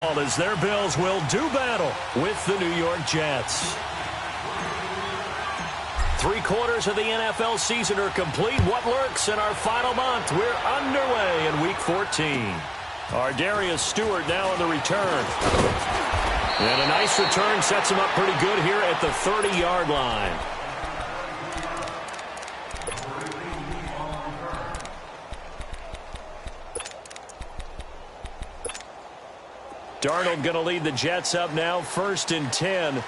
As their Bills will do battle with the New York Jets. 3/4 of the NFL season are complete. What lurks in our final month? We're underway in Week 14. Darius Stewart now in the return. And a nice return sets him up pretty good here at the 30-yard line. Darnold going to lead the Jets up now, 1st and 10.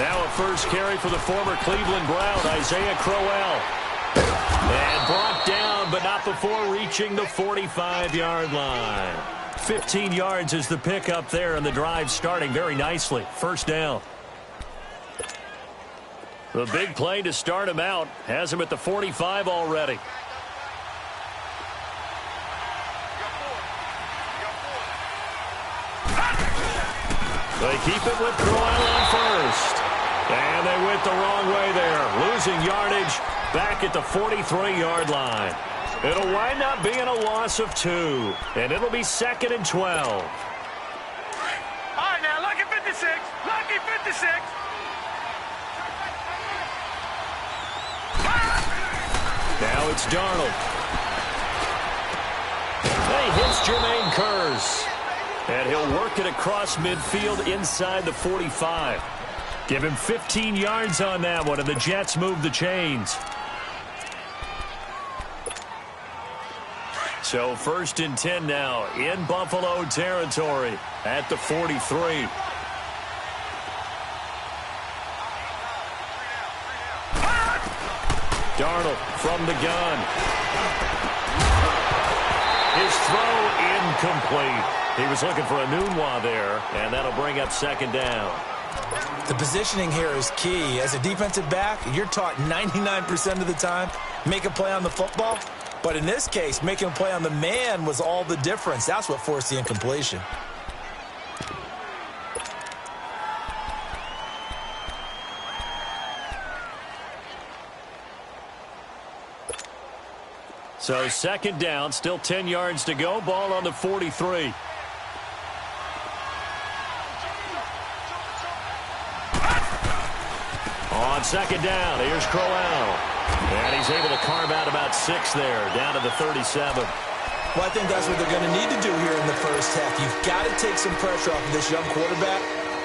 Now a first carry for the former Cleveland Brown, Isaiah Crowell. And brought down, but not before reaching the 45-yard line. 15 yards is the pickup there, and the drive starting very nicely. 1st down. The big play to start him out has him at the 45 already. They keep it with Crowell on 1st. And they went the wrong way there. Losing yardage back at the 43-yard line. It'll wind up being a loss of 2. And it'll be 2nd and 12. All right, now, lucky 56. Lucky 56. Now it's Darnold. He hits Jermaine Kearse. And he'll work it across midfield inside the 45. Give him 15 yards on that one, and the Jets move the chains. So 1st and 10 now in Buffalo territory at the 43. Darnold from the gun. His throw incomplete. He was looking for a Nunwa there, and that'll bring up 2nd down. The positioning here is key. As a defensive back, you're taught 99% of the time, make a play on the football. But in this case, making a play on the man was all the difference. That's what forced the incompletion. So 2nd down, still 10 yards to go. Ball on the 43. On 2nd down, here's Crowell. And he's able to carve out about 6 there, down to the 37. Well, I think that's what they're going to need to do here in the first half. You've got to take some pressure off of this young quarterback,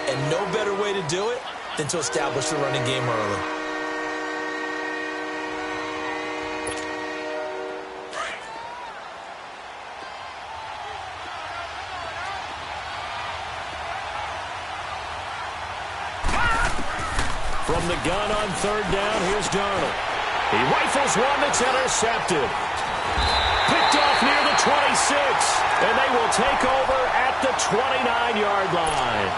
and no better way to do it than to establish the running game early. From the gun on 3rd down, here's Darnold. He rifles one that's intercepted. Picked off near the 26, and they will take over at the 29-yard line.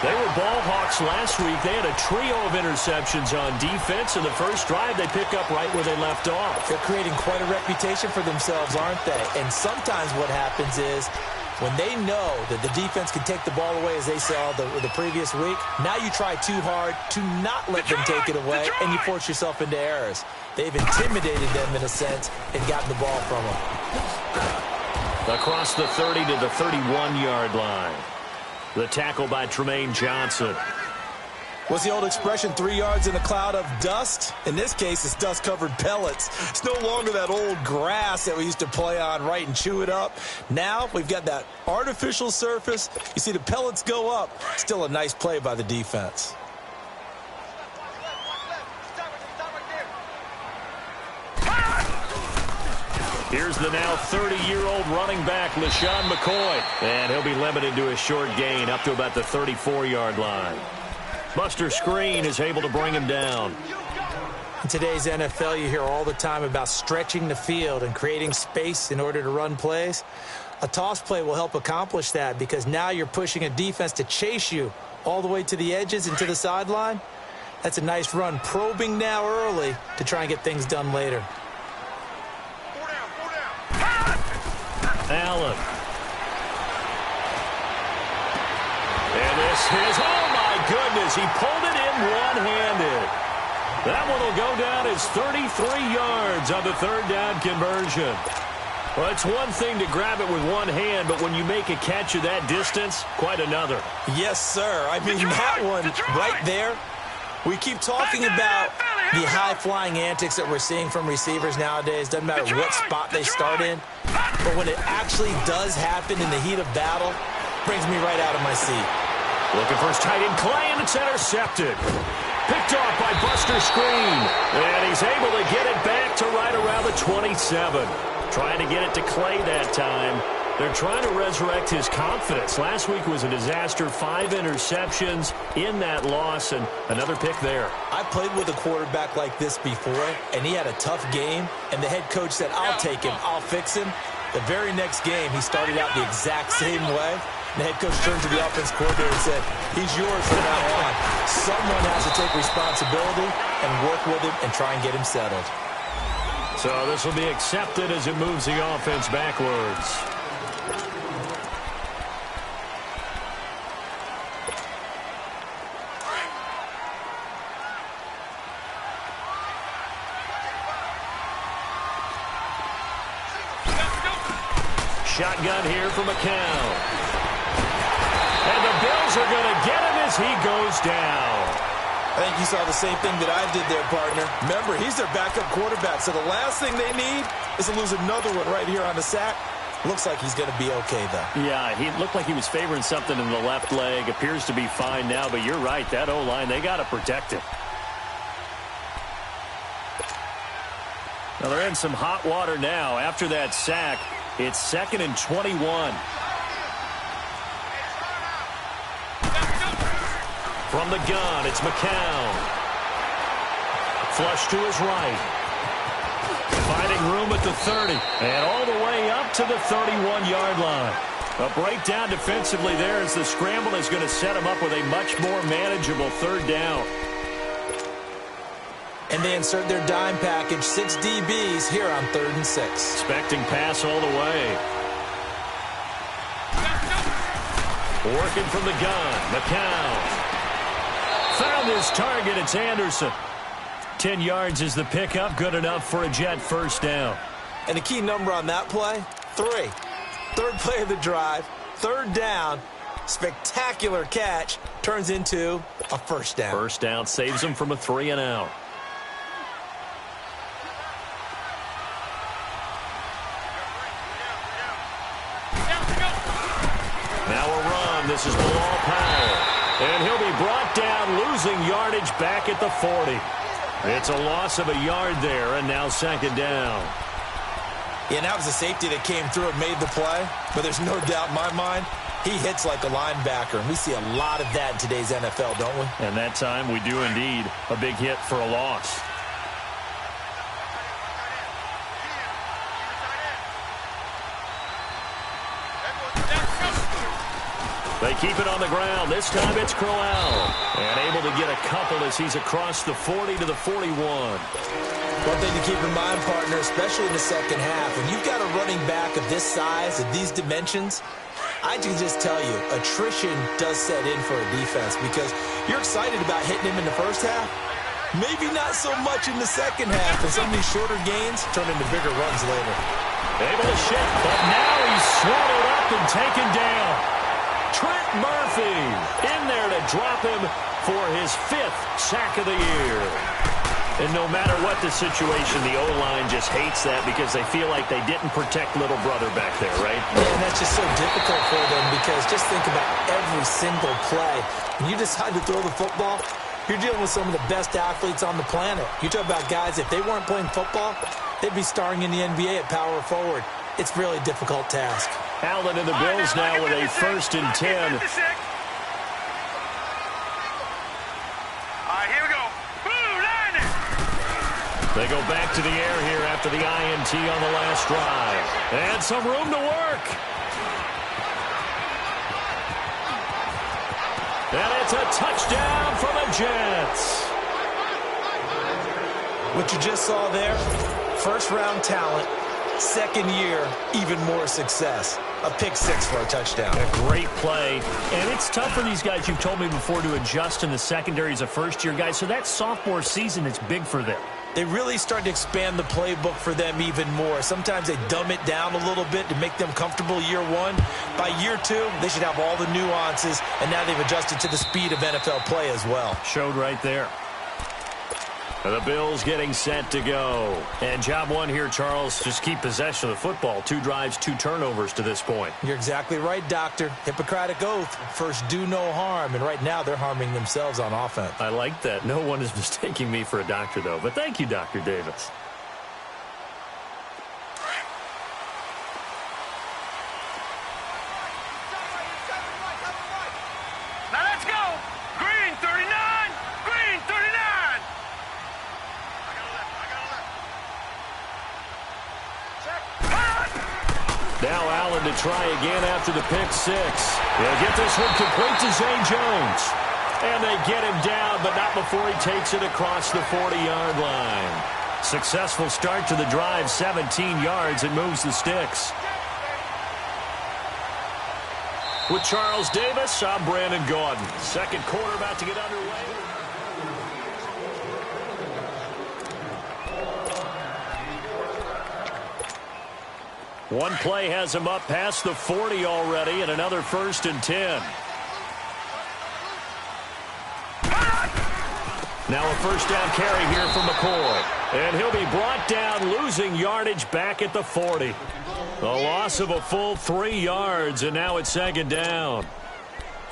They were ball hawks last week. They had a trio of interceptions on defense. In the first drive, they pick up right where they left off. They're creating quite a reputation for themselves, aren't they? And sometimes what happens is, when they know that the defense can take the ball away, as they saw the previous week, now you try too hard to not let them take it away, and you force yourself into errors. They've intimidated them, in a sense, and gotten the ball from them. Across the 30 to the 31-yard line. The tackle by Tremaine Johnson. What's the old expression, 3 yards in a cloud of dust? In this case, it's dust-covered pellets. It's no longer that old grass that we used to play on, right, and chew it up. Now we've got that artificial surface. You see the pellets go up. Still a nice play by the defense. Here's the now 30-year-old running back, LaShawn McCoy. And he'll be limited to a short gain up to about the 34-yard line. Buster Screen is able to bring him down. In today's NFL, you hear all the time about stretching the field and creating space in order to run plays. A toss play will help accomplish that because now you're pushing a defense to chase you all the way to the edges and to the sideline. That's a nice run, probing now early to try and get things done later. Allen. And this is, oh my goodness, he pulled it in one-handed. That one will go down as 33 yards on the third down conversion. Well, it's one thing to grab it with one hand, but when you make a catch of that distance, quite another. Yes, sir. I mean, that one right there. We keep talking about the high-flying antics that we're seeing from receivers nowadays. Doesn't matter what spot they start in. But when it actually does happen in the heat of battle, brings me right out of my seat. Looking for his tight end, Clay, and it's intercepted. Picked off by Buster Screen. And he's able to get it back to right around the 27. Trying to get it to Clay that time. They're trying to resurrect his confidence. Last week was a disaster. 5 interceptions in that loss, and another pick there. I played with a quarterback like this before, and he had a tough game, and the head coach said, I'll take him, I'll fix him. The very next game, he started out the exact same way. The head coach turned to the offense coordinator and said, he's yours from now on. Someone has to take responsibility and work with him and try and get him settled. So this will be accepted as it moves the offense backwards. Shotgun here for McCown. And the Bills are going to get him as he goes down. I think you saw the same thing that I did there, partner. Remember, he's their backup quarterback, so the last thing they need is to lose another one right here on the sack. Looks like he's going to be okay, though. Yeah, he looked like he was favoring something in the left leg. Appears to be fine now, but you're right. That O-line, they got to protect him. Now, they're in some hot water now. After that sack, it's 2nd and 21. From the gun, it's McCown. Flush to his right. Finding room at the 30. And all the way up to the 31-yard line. A breakdown defensively there as the scramble is going to set him up with a much more manageable third down. And they insert their dime package, 6 DBs here on 3rd and 6. Expecting pass all the way. Working from the gun, McCown. Found his target, it's Anderson. 10 yards is the pickup, good enough for a Jet first down. And the key number on that play, 3. Third play of the drive, 3rd down, spectacular catch, turns into a first down. First down saves him from a 3 and out. Now a run, this is Bilal Powell. And he'll be brought down, losing yardage back at the 40. It's a loss of a yard there, and now 2nd down. Yeah, and that was a safety that came through and made the play. But there's no doubt in my mind, he hits like a linebacker. And we see a lot of that in today's NFL, don't we? And that time we do indeed. A big hit for a loss. They keep it on the ground. This time it's Crowell. And able to get a couple as he's across the 40 to the 41. One thing to keep in mind, partner, especially in the second half, when you've got a running back of this size, of these dimensions, I can just tell you, attrition does set in for a defense because you're excited about hitting him in the first half. Maybe not so much in the second half, and some of these shorter gains turn into bigger runs later. Able to shift, but now he's swallowed up and taken down. Trent Murphy in there to drop him for his 5th sack of the year. And no matter what the situation, the O-line just hates that because they feel like they didn't protect little brother back there, right? Yeah, and that's just so difficult for them because just think about every single play. When you decide to throw the football, you're dealing with some of the best athletes on the planet. You talk about guys, if they weren't playing football, they'd be starring in the NBA at power forward. It's a really difficult task. Allen and the Bills now with a 1st and 10. All right, here we go. Blue line it. They go back to the air here after the INT on the last drive. And some room to work. And it's a touchdown for the Jets. What you just saw there, first-round talent, second year, even more success. a pick six for a touchdown. A great play. And it's tough for these guys, you've told me before, to adjust in the secondary as a first-year guy. So that sophomore season is big for them. They really start to expand the playbook for them even more. Sometimes they dumb it down a little bit to make them comfortable year one. By year two, they should have all the nuances, and now they've adjusted to the speed of NFL play as well. Showed right there. The Bills getting set to go. And job one here, Charles, just keep possession of the football. 2 drives, 2 turnovers to this point. You're exactly right, Doctor. Hippocratic oath. First, do no harm. And right now, they're harming themselves on offense. I like that. No one is mistaking me for a doctor, though. But thank you, Dr. Davis. Now let's go. Green 39. Green 39. Now Allen to try again after the pick 6. They'll get this one complete to Zay Jones. And they get him down, but not before he takes it across the 40-yard line. Successful start to the drive, 17 yards, and moves the sticks. With Charles Davis, I'm Brandon Gaudin. Second quarter about to get underway. One play has him up past the 40 already, and another 1st and 10. Now a first down carry here from McCoy. And he'll be brought down, losing yardage back at the 40. A loss of a full 3 yards, and now it's 2nd down.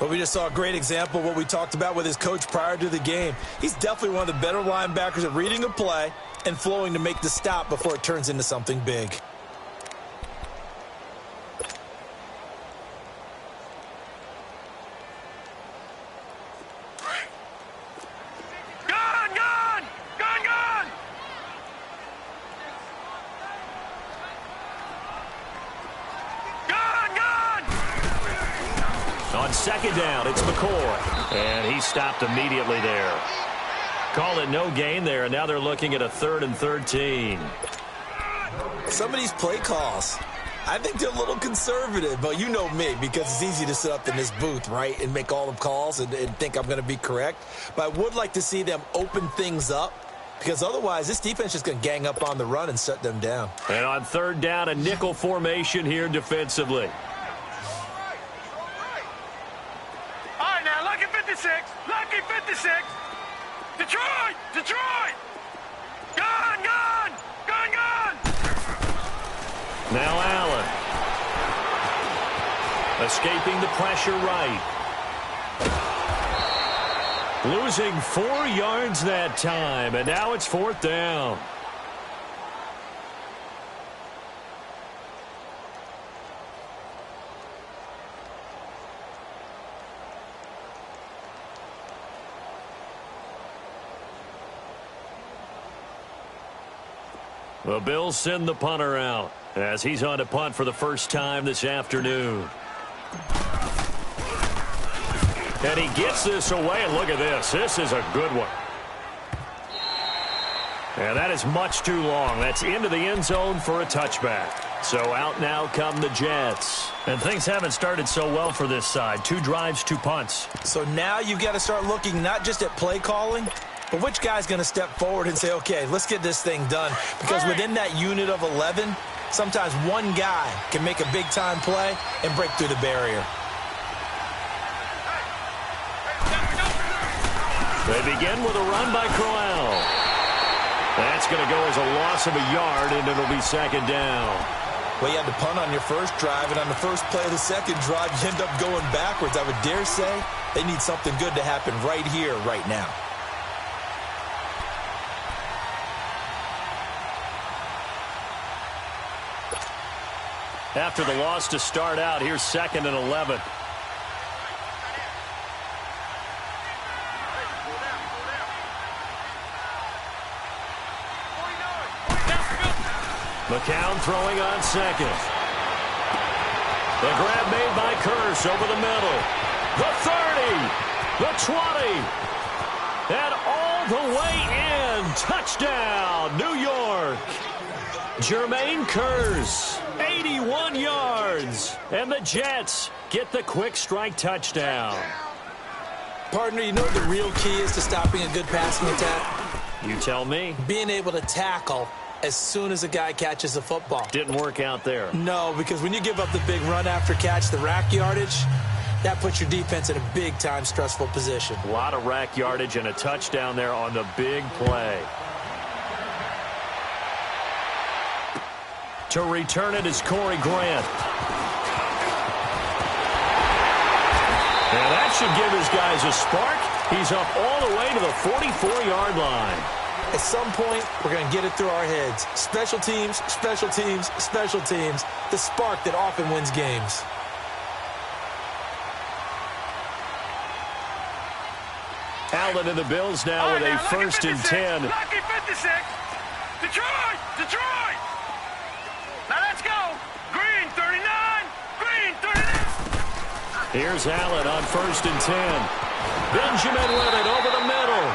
But we just saw a great example of what we talked about with his coach prior to the game. He's definitely one of the better linebackers at reading a play and flowing to make the stop before it turns into something big. On 2nd down, it's McCoy. And he stopped immediately there. Call it no gain there, and now they're looking at a 3rd and 13. Some of these play calls, I think they're a little conservative, but you know me, because it's easy to sit up in this booth, right, and make all the calls and think I'm going to be correct. But I would like to see them open things up, because otherwise this defense is going to gang up on the run and shut them down. And on 3rd down, a nickel formation here defensively. All right, now, lucky 56. Lucky 56. Detroit! Detroit! Gun! Gun! Gun! Gun! Now Allen. Escaping the pressure right. Losing 4 yards that time, and now it's 4th down. The Bills send the punter out as he's on to punt for the first time this afternoon. And he gets this away, and look at this. This is a good one. And that is much too long. That's into the end zone for a touchback. So out now come the Jets. And things haven't started so well for this side. 2 drives, 2 punts. So now you've got to start looking not just at play calling, but which guy's going to step forward and say, okay, let's get this thing done. Because within that unit of 11, sometimes one guy can make a big-time play and break through the barrier. They begin with a run by Crowell. That's going to go as a loss of a yard, and it'll be 2nd down. Well, you had to punt on your first drive, and on the first play of the second drive, you end up going backwards. I would dare say they need something good to happen right here, right now. After the loss to start out, here's 2nd and 11. McCown throwing on 2nd. The grab made by Curse over the middle. The 30, the 20, and all the way in. Touchdown, New York. Jermaine Kearse, 81 yards. And the Jets get the quick strike touchdown. Partner, you know what the real key is to stopping a good passing attack? You tell me. Being able to tackle as soon as a guy catches the football. Didn't work out there. No, because when you give up the big run after catch, the rack yardage, that puts your defense in a big-time stressful position. A lot of rack yardage and a touchdown there on the big play. To return it is Corey Grant. And that should give his guys a spark. He's up all the way to the 44-yard line. At some point, we're going to get it through our heads. Special teams, special teams, special teams. The spark that often wins games. Allen and the Bills now with a 1st and 10. Lucky 56. Detroit! Detroit! Now let's go. Green 39. Green 39. Here's Allen on 1st and 10. Benjamin with it over the middle.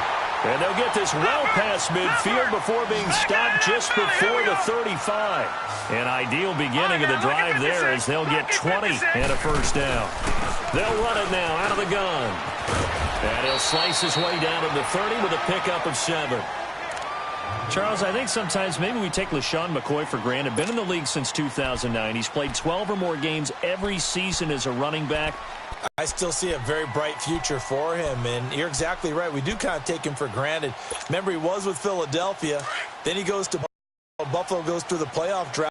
And they'll get this well past midfield before being stopped just before the 35. An ideal beginning of the drive there as they'll get 20 and a 1st down. They'll run it now out of the gun. And he'll slice his way down to the 30 with a pickup of 7. Charles, I think sometimes maybe we take LaShawn McCoy for granted. Been in the league since 2009. He's played 12 or more games every season as a running back. I still see a very bright future for him, and you're exactly right. We do kind of take him for granted. Remember, he was with Philadelphia. Then he goes to Buffalo, goes through the playoff draft.